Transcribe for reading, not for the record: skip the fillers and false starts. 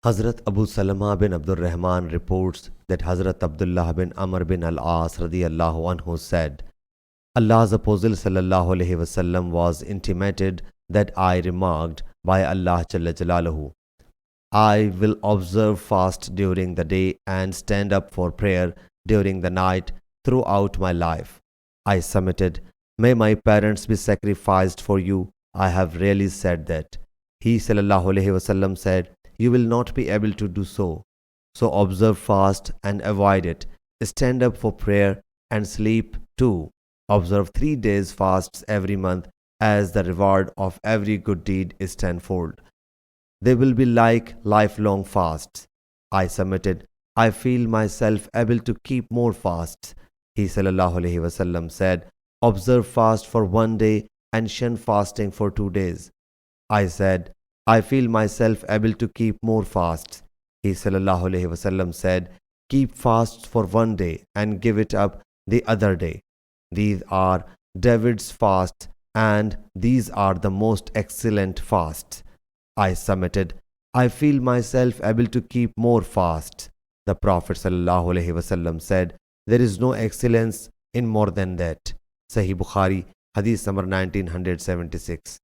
Hazrat Abu Salama bin Abdul Rahman reports that Hazrat Abdullah bin Amr bin al-As radiyallahu anhu said, Allah's Apostle sallallahu alaihi wasallam was intimated that I remarked by Allah Jalla Jalaluhu, I will observe fast during the day and stand up for prayer during the night throughout my life. I submitted, may my parents be sacrificed for you. I have really said that. He sallallahu alaihi wasallam said, you will not be able to do so. So observe fast and avoid it. Stand up for prayer and sleep too. Observe 3 days fasts every month, as the reward of every good deed is tenfold. They will be like lifelong fasts. I submitted, I feel myself able to keep more fasts. He sallallahu alaihi wasallam said, observe fast for 1 day and shun fasting for 2 days. I said, I feel myself able to keep more fasts. He sallallahu alaihi wasallam said, keep fasts for 1 day and give it up the other day. These are David's fasts, and these are the most excellent fasts. I submitted, I feel myself able to keep more fasts. The Prophet sallallahu alaihi wasallam said, there is no excellence in more than that. Sahih Bukhari, Hadith number 1976.